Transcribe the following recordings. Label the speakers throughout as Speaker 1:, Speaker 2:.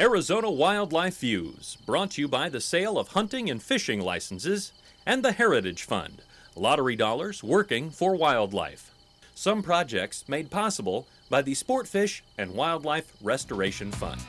Speaker 1: Arizona Wildlife Views, brought to you by the sale of hunting and fishing licenses and the Heritage Fund, lottery dollars working for wildlife. Some projects made possible by the Sportfish and Wildlife Restoration Fund.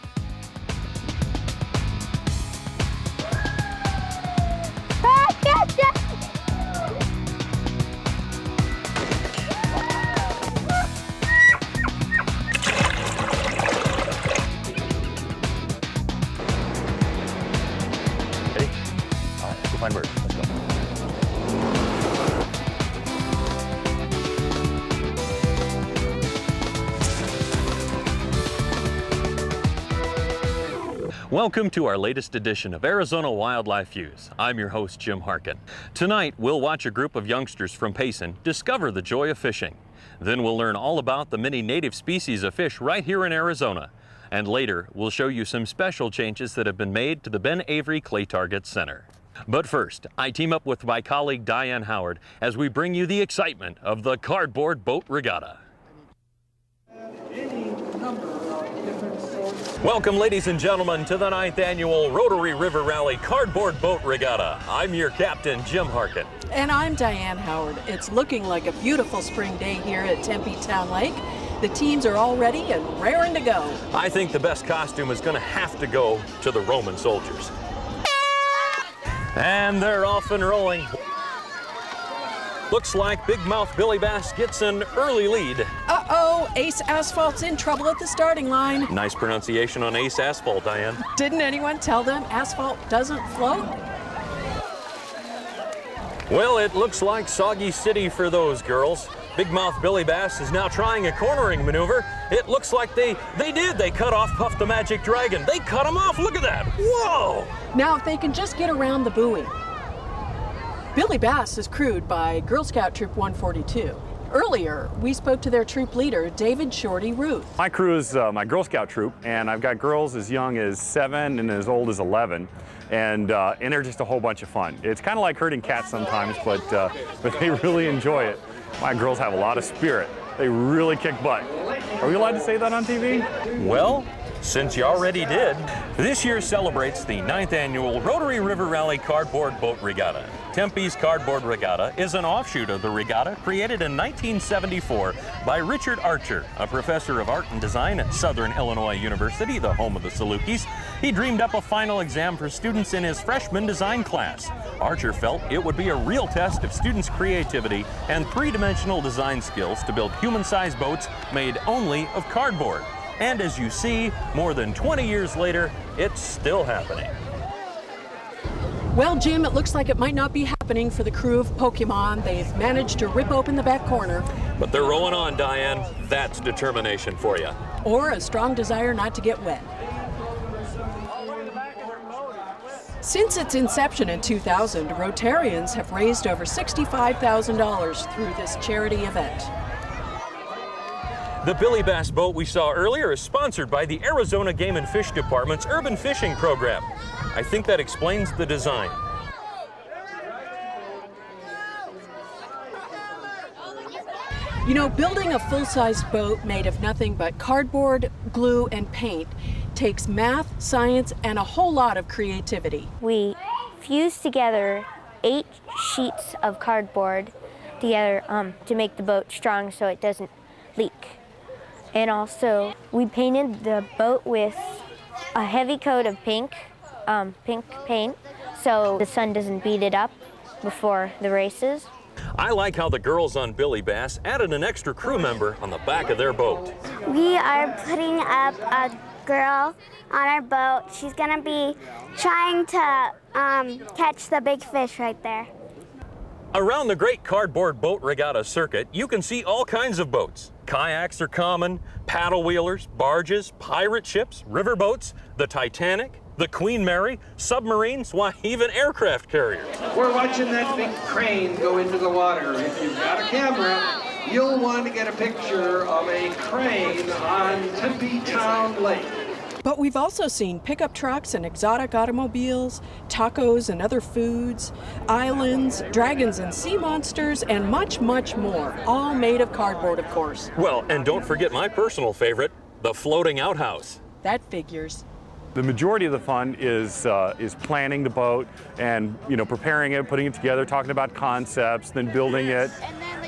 Speaker 2: Find bird. Let's go.
Speaker 1: Welcome to our latest edition of Arizona Wildlife Views. I'm your host, Jim Harkin. Tonight, we'll watch a group of youngsters from Payson discover the joy of fishing. Then we'll learn all about the many native species of fish right here in Arizona. And later, we'll show you some special changes that have been made to the Ben Avery Clay Target Center. But first, I team up with my colleague Diane Howard as we bring you the excitement of the Cardboard Boat Regatta. Welcome, ladies and gentlemen, to the 9th annual Rotary River Rally Cardboard Boat Regatta. I'm your captain, Jim Harkin.
Speaker 3: And I'm Diane Howard. It's looking like a beautiful spring day here at Tempe Town Lake. The teams are all ready and raring to go.
Speaker 1: I think the best costume is going to have to go to the Roman soldiers. And they're off and rolling. Looks like Big Mouth Billy Bass gets an early lead.
Speaker 3: Uh-oh, Ace Asphalt's in trouble at the starting line.
Speaker 1: Nice pronunciation on Ace Asphalt, Diane.
Speaker 3: Didn't anyone tell them asphalt doesn't float?
Speaker 1: Well, it looks like Soggy City for those girls. Big Mouth Billy Bass is now trying a cornering maneuver. It looks like they did. They cut off Puff the Magic Dragon. They cut him off. Look at that. Whoa!
Speaker 3: Now, if they can just get around the buoy. Billy Bass is crewed by Girl Scout Troop 142. Earlier, we spoke to their troop leader, David Shorty Ruth.
Speaker 2: My crew is my Girl Scout troop, and I've got girls as young as 7 and as old as 11. And they're just a whole bunch of fun. It's kind of like herding cats sometimes, but they really enjoy it. My girls have a lot of spirit. They really kick butt. Are we allowed to say that on TV?
Speaker 1: Well, since you already did, this year celebrates the 9th annual Rotary River Rally Cardboard Boat Regatta. Tempe's Cardboard Regatta is an offshoot of the regatta created in 1974 by Richard Archer, a professor of art and design at Southern Illinois University, the home of the Salukis. He dreamed up a final exam for students in his freshman design class. Archer felt it would be a real test of students' creativity and three-dimensional design skills to build human-sized boats made only of cardboard. And as you see, more than 20 years later, it's still happening.
Speaker 3: Well, Jim, it looks like it might not be happening for the crew of Pokemon. They've managed to rip open the back corner.
Speaker 1: But they're rolling on, Diane. That's determination for you.
Speaker 3: Or a strong desire not to get wet. Since its inception in 2000, Rotarians have raised over $65,000 through this charity event.
Speaker 1: The Billy Bass boat we saw earlier is sponsored by the Arizona Game and Fish Department's Urban Fishing Program. I think that explains the design.
Speaker 3: You know, building a full-size boat made of nothing but cardboard, glue, and paint takes math, science, and a whole lot of creativity.
Speaker 4: We fused together 8 sheets of cardboard together to make the boat strong so it doesn't leak. And also, we painted the boat with a heavy coat of pink paint, so the sun doesn't beat it up before the races.
Speaker 1: I like how the girls on Billy Bass added an extra crew member on the back of their boat.
Speaker 5: We are putting up a girl on our boat. She's gonna be trying to catch the big fish right there.
Speaker 1: Around the Great Cardboard Boat Regatta circuit, you can see all kinds of boats. Kayaks are common, paddle wheelers, barges, pirate ships, riverboats, the Titanic, the Queen Mary, submarines, why, even aircraft carriers.
Speaker 6: We're watching that big crane go into the water. If you've got a camera, you'll want to get a picture of a crane on Tempe Town Lake.
Speaker 3: But we've also seen pickup trucks and exotic automobiles, tacos and other foods, islands, dragons and sea monsters, and much, much more, all made of cardboard, of course.
Speaker 1: Well, and don't forget my personal favorite, the floating outhouse.
Speaker 3: That figures.
Speaker 2: The majority of the fun is planning the boat and preparing it, putting it together, talking about concepts, then building it,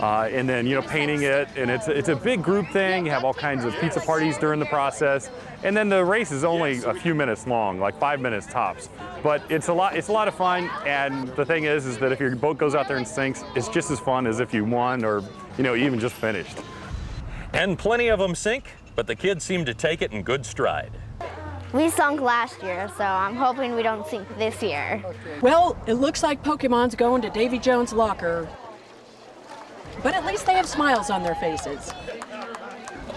Speaker 2: and then painting it. And it's a big group thing. You have all kinds of pizza parties during the process, and then the race is only a few minutes long, like 5 minutes tops. But it's a lot of fun. And the thing is that if your boat goes out there and sinks, it's just as fun as if you won or even just finished.
Speaker 1: And plenty of them sink, but the kids seem to take it in good stride.
Speaker 5: We sunk last year, so I'm hoping we don't sink this year.
Speaker 3: Well, it looks like Pokemon's going to Davy Jones' locker. But at least they have smiles on their faces.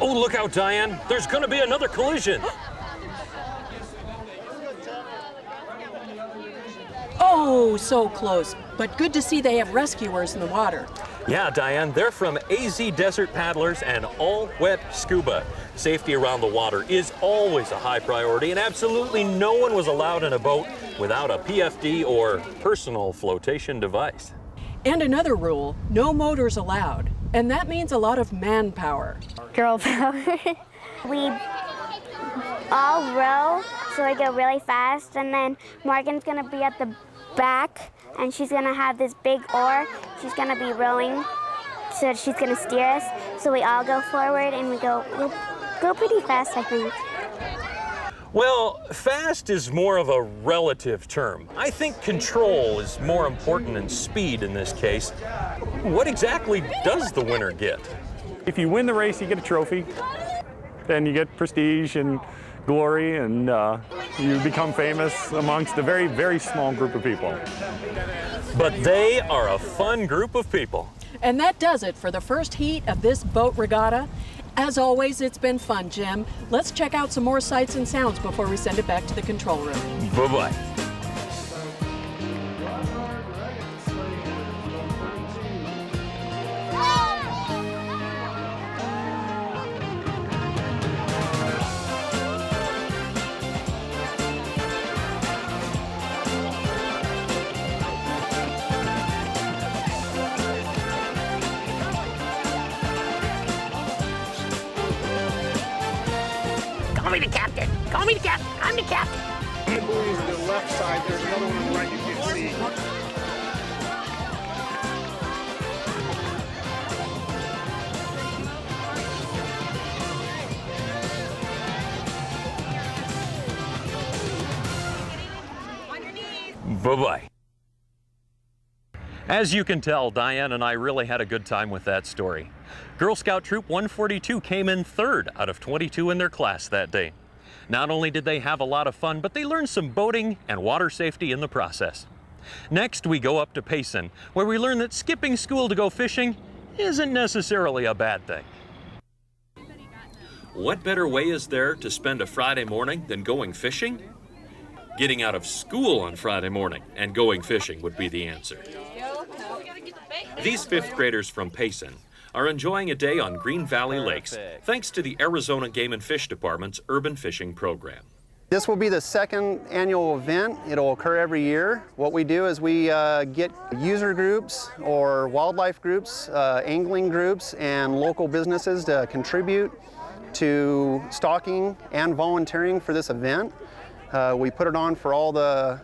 Speaker 1: Oh, look out, Diane. There's going to be another collision.
Speaker 3: Oh, so close. But good to see they have rescuers in the water.
Speaker 1: Yeah, Diane, they're from AZ Desert Paddlers and All Wet Scuba. Safety around the water is always a high priority, and absolutely no one was allowed in a boat without a PFD or personal flotation device.
Speaker 3: And another rule, no motors allowed. And that means a lot of manpower.
Speaker 4: Girl power.
Speaker 5: We all row, so we go really fast, and then Morgan's gonna be at the back, and she's gonna have this big oar. She's gonna be rowing, so she's gonna steer us. So we all go forward, and we'll go pretty fast, I think.
Speaker 1: Well, fast is more of a relative term. I think control is more important than speed in this case. What exactly does the winner get?
Speaker 2: If you win the race, you get a trophy. Then you get prestige and glory, and you become famous amongst a very, very small group of people.
Speaker 1: But they are a fun group of people.
Speaker 3: And that does it for the first heat of this boat regatta. As always, it's been fun, Jim. Let's check out some more sights and sounds before we send it back to the control room.
Speaker 1: Bye-bye.
Speaker 7: Call me the captain. Call me the captain. I'm the captain.
Speaker 8: The buoys on the left side, there's another one on the right you can't see.
Speaker 1: Bye-bye. As you can tell, Diane and I really had a good time with that story. Girl Scout Troop 142 came in third out of 22 in their class that day. Not only did they have a lot of fun, but they learned some boating and water safety in the process. Next, we go up to Payson, where we learn that skipping school to go fishing isn't necessarily a bad thing. What better way is there to spend a Friday morning than going fishing? Getting out of school on Friday morning and going fishing would be the answer. These fifth graders from Payson are enjoying a day on Green Valley Lakes thanks to the Arizona Game and Fish Department's urban fishing program.
Speaker 9: This will be the second annual event. It'll occur every year. What we do is we get user groups or wildlife groups, angling groups, and local businesses to contribute to stocking and volunteering for this event. We put it on for all the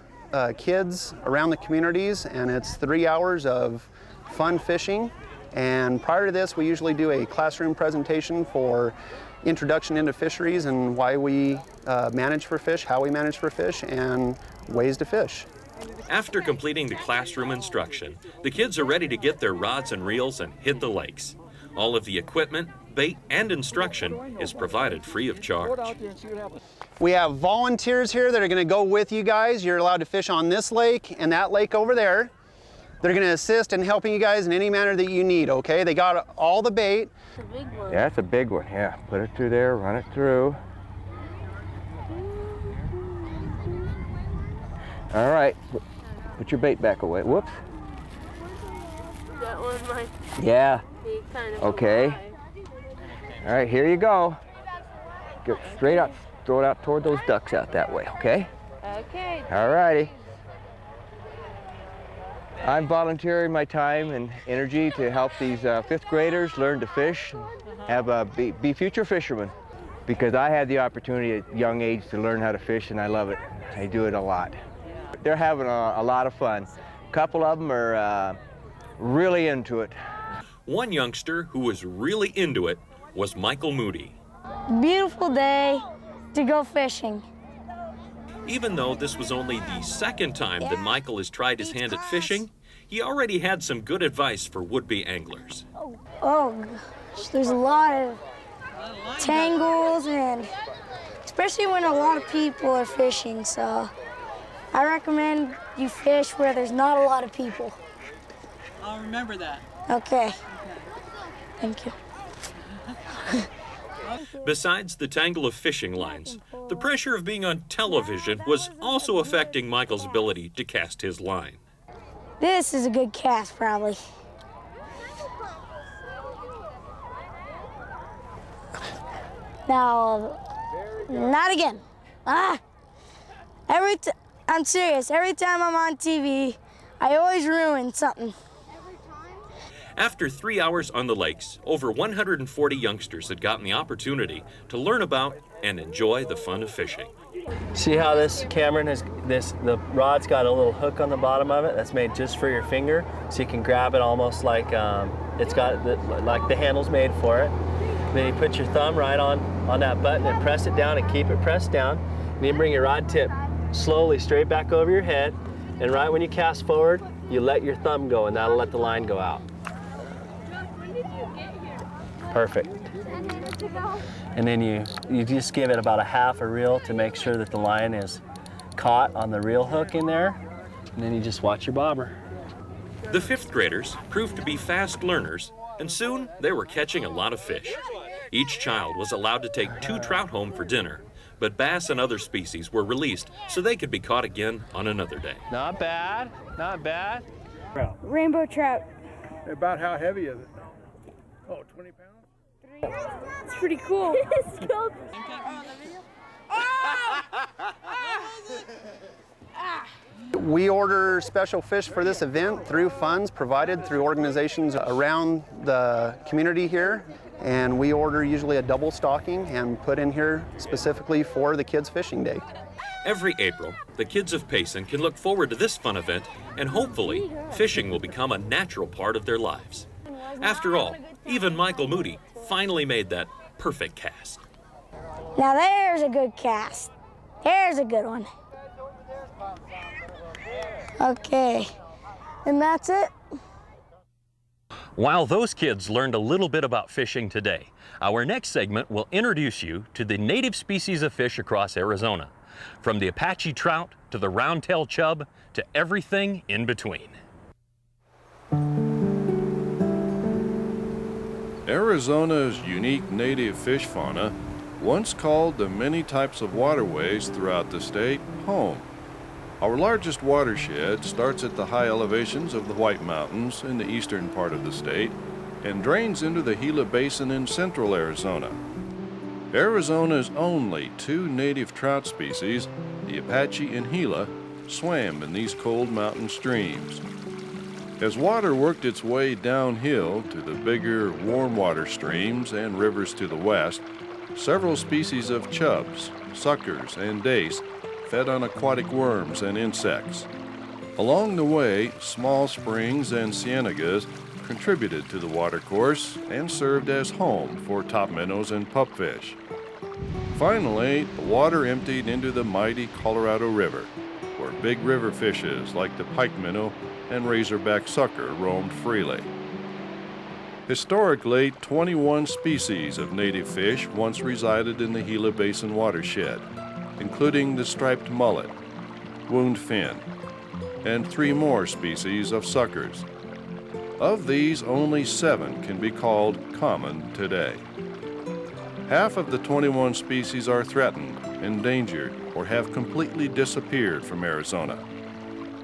Speaker 9: kids around the communities, and it's 3 hours of fun fishing. And prior to this, we usually do a classroom presentation for introduction into fisheries and why we manage for fish, how we manage for fish, and ways to fish.
Speaker 1: After completing the classroom instruction, the kids are ready to get their rods and reels and hit the lakes. All of the equipment, bait, and instruction is provided free of charge.
Speaker 9: We have volunteers here that are going to go with you guys. You're allowed to fish on this lake and that lake over there. They're going to assist in helping you guys in any manner that you need, okay? They got all the bait.
Speaker 10: Yeah, it's a big one. Yeah, put it through there, run it through. All right, put your bait back away. Whoops.
Speaker 11: That one might
Speaker 10: Yeah.
Speaker 11: be kind of
Speaker 10: Okay. All right, here you go. Go straight out, throw it out toward those ducks out that way, okay?
Speaker 11: Okay.
Speaker 10: All righty. I'm volunteering my time and energy to help these fifth graders learn to fish, have be future fishermen. because I had the opportunity at a young age to learn how to fish, and I love it. I do it a lot. They're having a lot of fun. A couple of them are really into it.
Speaker 1: One youngster who was really into it was Michael Moody.
Speaker 11: Beautiful day to go fishing.
Speaker 1: Even though this was only the second time that Michael has tried his hand at fishing, he already had some good advice for would-be anglers.
Speaker 11: Oh gosh, there's a lot of tangles, and especially when a lot of people are fishing, so I recommend you fish where there's not a lot of people.
Speaker 12: I'll remember that.
Speaker 11: Okay. Thank you.
Speaker 1: Besides the tangle of fishing lines, the pressure of being on television was also affecting Michael's ability to cast his line.
Speaker 11: This is a good cast, probably. Now, not again. I'm serious. Every time I'm on TV, I always ruin something.
Speaker 1: After 3 hours on the lakes, over 140 youngsters had gotten the opportunity to learn about and enjoy the fun of fishing.
Speaker 13: See how this Cameron has the rod's got a little hook on the bottom of it that's made just for your finger, so you can grab it almost like it's got like the handle's made for it. Then you put your thumb right on that button and press it down and keep it pressed down. And then bring your rod tip slowly straight back over your head, and right when you cast forward, you let your thumb go, and that'll let the line go out. Perfect. And then you just give it about a half a reel to make sure that the line is caught on the reel hook in there, and then you just watch your bobber.
Speaker 1: The fifth graders proved to be fast learners, and soon they were catching a lot of fish. Each child was allowed to take 2 trout home for dinner, but bass and other species were released so they could be caught again on another day.
Speaker 13: Not bad, not bad.
Speaker 11: Rainbow trout.
Speaker 8: About how heavy is it? Oh, 20 pounds?
Speaker 11: It's pretty cool.
Speaker 9: We order special fish for this event through funds provided through organizations around the community here, and we order usually a double stocking and put in here specifically for the kids' fishing day.
Speaker 1: Every April, the kids of Payson can look forward to this fun event, and hopefully, fishing will become a natural part of their lives. After all, even Michael Moody finally made that perfect cast.
Speaker 11: Now there's a good cast. There's a good one. Okay, and that's it.
Speaker 1: While those kids learned a little bit about fishing today, our next segment will introduce you to the native species of fish across Arizona, from the Apache trout to the round-tailed chub to everything in between.
Speaker 14: Arizona's unique native fish fauna once called the many types of waterways throughout the state home. Our largest watershed starts at the high elevations of the White Mountains in the eastern part of the state and drains into the Gila Basin in central Arizona. Arizona's only 2 native trout species, the Apache and Gila, swam in these cold mountain streams. As water worked its way downhill to the bigger warm water streams and rivers to the west, several species of chubs, suckers, and dace fed on aquatic worms and insects. Along the way, small springs and cienagas contributed to the watercourse and served as home for top minnows and pupfish. Finally, the water emptied into the mighty Colorado River, where big river fishes like the pike minnow and razorback sucker roamed freely. Historically, 21 species of native fish once resided in the Gila Basin watershed, including the striped mullet, wound fin, and 3 more species of suckers. Of these, only 7 can be called common today. Half of the 21 species are threatened, endangered, or have completely disappeared from Arizona.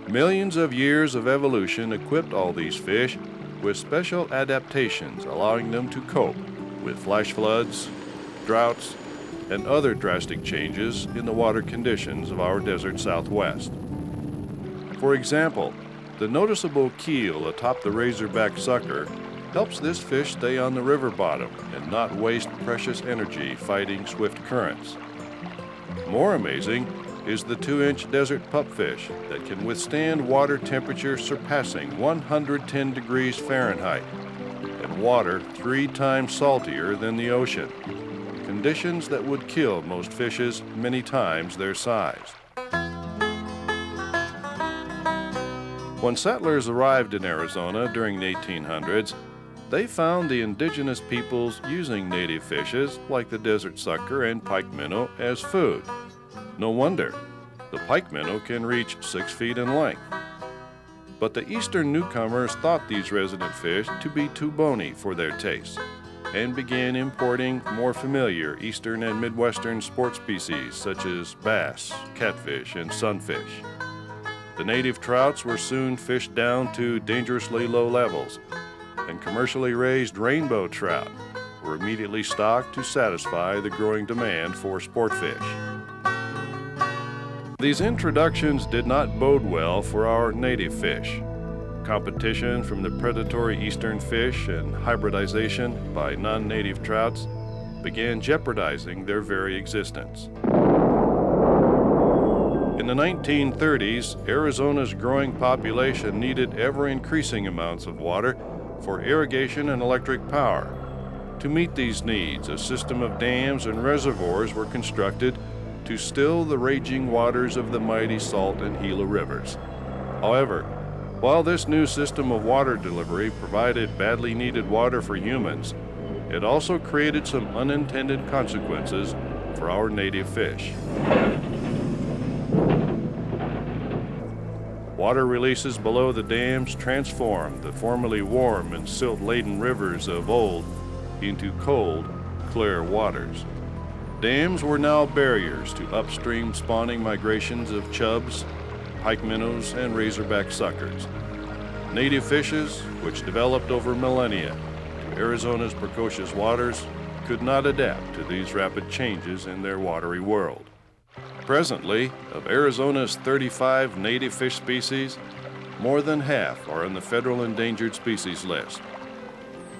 Speaker 14: Millions of years of evolution equipped all these fish with special adaptations, allowing them to cope with flash floods, droughts, and other drastic changes in the water conditions of our desert Southwest. For example, the noticeable keel atop the razorback sucker helps this fish stay on the river bottom and not waste precious energy fighting swift currents. More amazing is the 2-inch desert pupfish that can withstand water temperature surpassing 110 degrees Fahrenheit and water 3 times saltier than the ocean, conditions that would kill most fishes many times their size. When settlers arrived in Arizona during the 1800s, they found the indigenous peoples using native fishes like the desert sucker and pike minnow as food. No wonder, the pike minnow can reach 6 feet in length. But the eastern newcomers thought these resident fish to be too bony for their taste and began importing more familiar eastern and midwestern sport species such as bass, catfish, and sunfish. The native trouts were soon fished down to dangerously low levels, and commercially raised rainbow trout were immediately stocked to satisfy the growing demand for sport fish. These introductions did not bode well for our native fish. Competition from the predatory eastern fish and hybridization by non-native trouts began jeopardizing their very existence. In the 1930s, Arizona's growing population needed ever-increasing amounts of water for irrigation and electric power. To meet these needs, a system of dams and reservoirs were constructed to still the raging waters of the mighty Salt and Gila rivers. However, while this new system of water delivery provided badly needed water for humans, it also created some unintended consequences for our native fish. Water releases below the dams transformed the formerly warm and silt-laden rivers of old into cold, clear waters. Dams were now barriers to upstream spawning migrations of chubs, pike minnows, and razorback suckers. Native fishes, which developed over millennia to Arizona's precocious waters, could not adapt to these rapid changes in their watery world. Presently, of Arizona's 35 native fish species, more than half are on the federal endangered species list.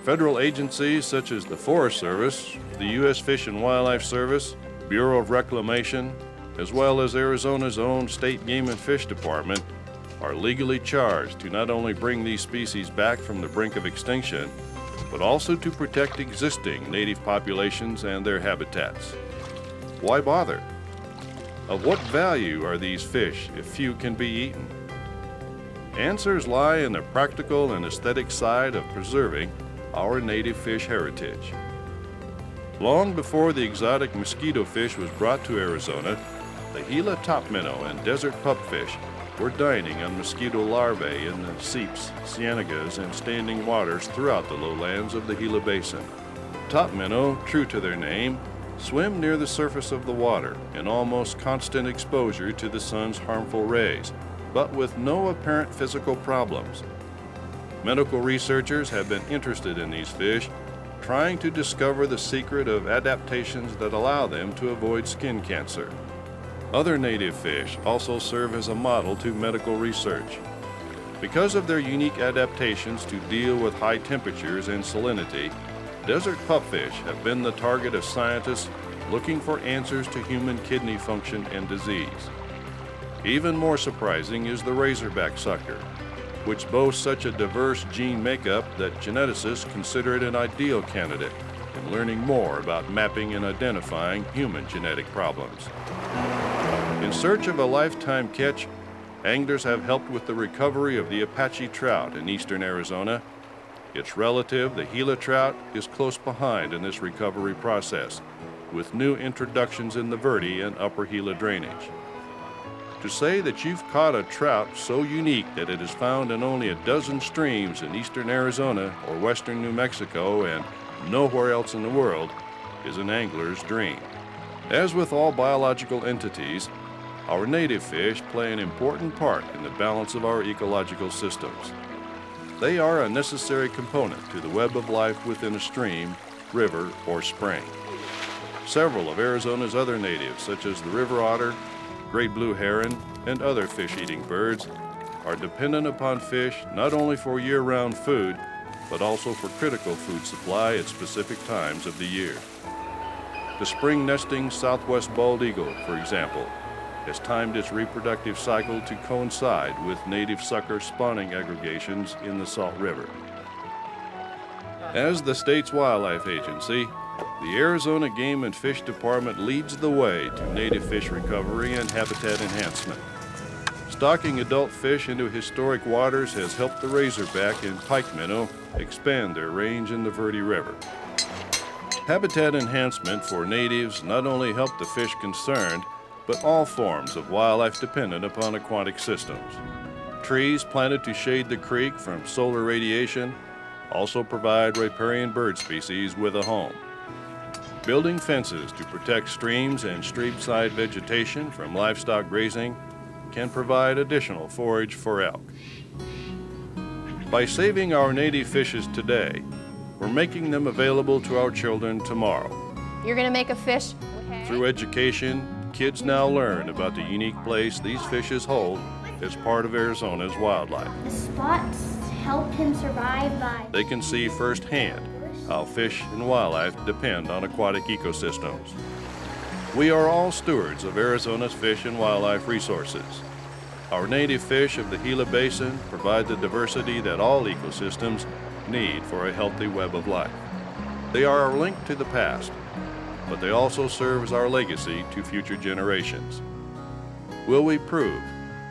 Speaker 14: Federal agencies such as the Forest Service, the U.S. Fish and Wildlife Service, Bureau of Reclamation, as well as Arizona's own State Game and Fish Department, are legally charged to not only bring these species back from the brink of extinction, but also to protect existing native populations and their habitats. Why bother? Of what value are these fish if few can be eaten? Answers lie in the practical and aesthetic side of preserving our native fish heritage. Long before the exotic mosquito fish was brought to Arizona, the Gila top minnow and desert pupfish were dining on mosquito larvae in the seeps, cienagas, and standing waters throughout the lowlands of the Gila Basin. Top minnow, true to their name, swim near the surface of the water in almost constant exposure to the sun's harmful rays, but with no apparent physical problems. Medical researchers have been interested in these fish, trying to discover the secret of adaptations that allow them to avoid skin cancer. Other native fish also serve as a model to medical research. Because of their unique adaptations to deal with high temperatures and salinity, desert pupfish have been the target of scientists looking for answers to human kidney function and disease. Even more surprising is the razorback sucker, which boasts such a diverse gene makeup that geneticists consider it an ideal candidate in learning more about mapping and identifying human genetic problems. In search of a lifetime catch, anglers have helped with the recovery of the Apache trout in eastern Arizona. Its relative, the Gila trout, is close behind in this recovery process, with new introductions in the Verde and upper Gila drainage. To say that you've caught a trout so unique that it is found in only a dozen streams in eastern Arizona or western New Mexico and nowhere else in the world is an angler's dream. As with all biological entities, our native fish play an important part in the balance of our ecological systems. They are a necessary component to the web of life within a stream, river, or spring. Several of Arizona's other natives, such as the river otter, great blue heron, and other fish-eating birds, are dependent upon fish not only for year-round food, but also for critical food supply at specific times of the year. The spring nesting southwest bald eagle, for example, has timed its reproductive cycle to coincide with native sucker spawning aggregations in the Salt River. As the state's wildlife agency, the Arizona Game and Fish Department leads the way to native fish recovery and habitat enhancement. Stocking adult fish into historic waters has helped the razorback and pike minnow expand their range in the Verde River. Habitat enhancement for natives not only help the fish concerned, but all forms of wildlife dependent upon aquatic systems. Trees planted to shade the creek from solar radiation also provide riparian bird species with a home. Building fences to protect streams and streamside vegetation from livestock grazing can provide additional forage for elk. By saving our native fishes today, we're making them available to our children tomorrow.
Speaker 15: You're gonna make a fish.
Speaker 14: Through education, kids now learn about the unique place these fishes hold as part of Arizona's wildlife.
Speaker 5: The spots help him survive by...
Speaker 14: They can see firsthand how fish and wildlife depend on aquatic ecosystems. We are all stewards of Arizona's fish and wildlife resources. Our native fish of the Gila Basin provide the diversity that all ecosystems need for a healthy web of life. They are our link to the past, but they also serve as our legacy to future generations. Will we prove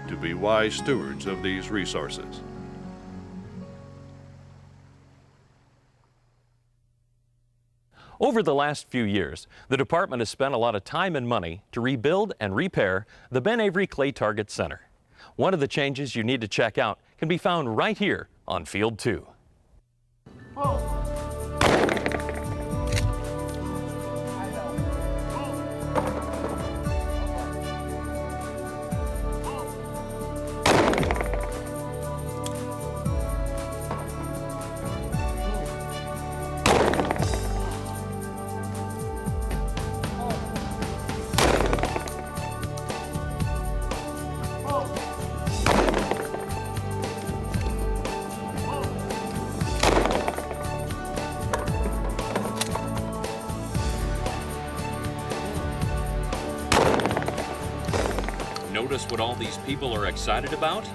Speaker 14: to be wise stewards of these resources?
Speaker 1: Over the last few years, the department has spent a lot of time and money to rebuild and repair the Ben Avery Clay Target Center. One of the changes you need to check out can be found right here on Field 2. Notice what all these people are excited about?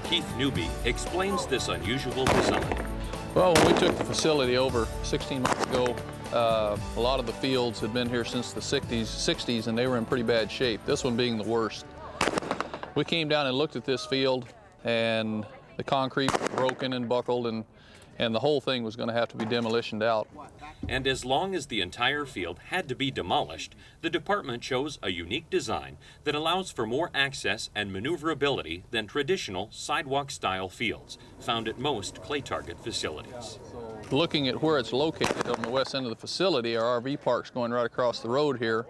Speaker 1: Keith Newby explains this unusual design.
Speaker 16: Well, when we took the facility over 16 months ago, a lot of the fields had been here since the 60s, and they were in pretty bad shape, this one being the worst. We came down and looked at this field, and the concrete was broken and buckled, and the whole thing was going to have to be demolitioned out.
Speaker 1: And as long as the entire field had to be demolished, the department chose a unique design that allows for more access and maneuverability than traditional sidewalk-style fields found at most Clay Target facilities.
Speaker 16: Looking at where it's located on the west end of the facility, our RV park's going right across the road here.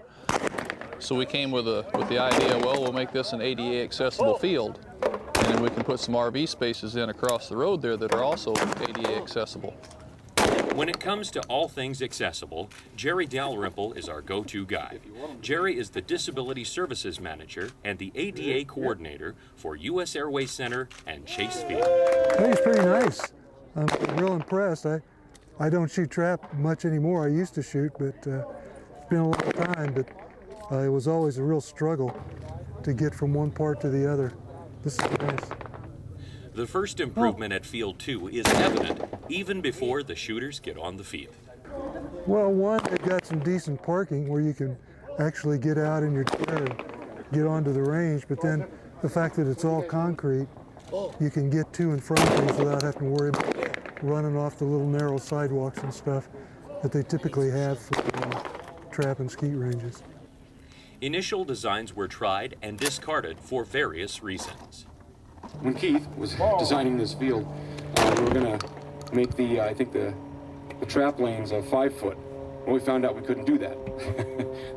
Speaker 16: So we came with the idea, well, we'll make this an ADA accessible field. And then we can put some RV spaces in across the road there that are also ADA accessible.
Speaker 1: When it comes to all things accessible, Jerry Dalrymple is our go-to guy. Jerry is the Disability Services Manager and the ADA Coordinator for U.S. Airway Center and Chase Field.
Speaker 17: I think it's pretty nice. I'm real impressed. I don't shoot trap much anymore. I used to shoot, but it's been a long time, but it was always a real struggle to get from one part to the other. This is nice.
Speaker 1: The first improvement at Field 2 is evident even before the shooters get on the field.
Speaker 17: Well, one, they've got some decent parking where you can actually get out in your chair and get onto the range, but then the fact that it's all concrete, you can get to and from things without having to worry about running off the little narrow sidewalks and stuff that they typically have for trap and skeet ranges.
Speaker 1: Initial designs were tried and discarded for various reasons.
Speaker 18: When Keith was designing this field, we were going to make I think the trap lanes 5 foot. Well, we found out we couldn't do that.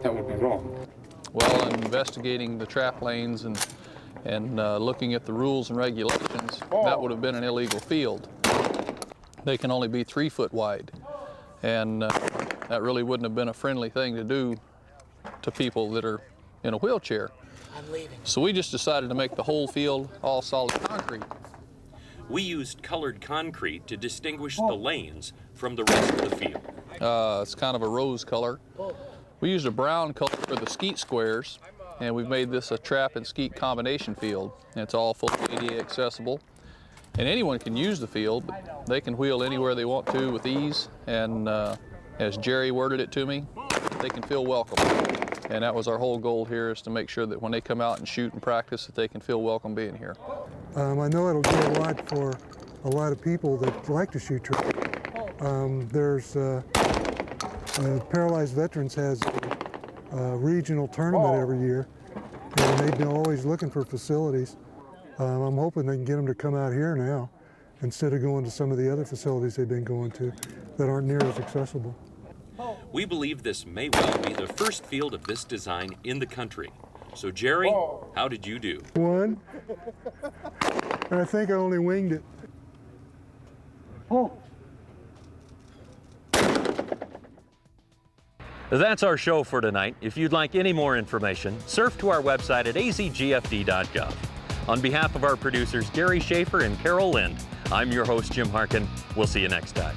Speaker 18: That would be wrong.
Speaker 16: Well, in investigating the trap lanes and looking at the rules and regulations, that would have been an illegal field. They can only be 3 foot wide, and that really wouldn't have been a friendly thing to do to people that are in a wheelchair. So we just decided to make the whole field all solid concrete.
Speaker 1: We used colored concrete to distinguish the lanes from the rest of the field.
Speaker 16: It's kind of a rose color. We used a brown color for the skeet squares, and we've made this a trap and skeet combination field. And it's all fully ADA accessible. And anyone can use the field, but they can wheel anywhere they want to with ease. And as Jerry worded it to me, they can feel welcome. And that was our whole goal here, is to make sure that when they come out and shoot and practice, that they can feel welcome being here.
Speaker 17: I know it'll do a lot for a lot of people that like to shoot traps. There's Paralyzed Veterans has a regional tournament every year, and they've been always looking for facilities. I'm hoping they can get them to come out here now instead of going to some of the other facilities they've been going to that aren't near as accessible.
Speaker 1: We believe this may well be the first field of this design in the country. So Jerry, how did you do?
Speaker 17: One, and I think I only winged it.
Speaker 1: That's our show for tonight. If you'd like any more information, surf to our website at azgfd.gov. On behalf of our producers, Gary Schaefer and Carol Lind, I'm your host, Jim Harkin. We'll see you next time.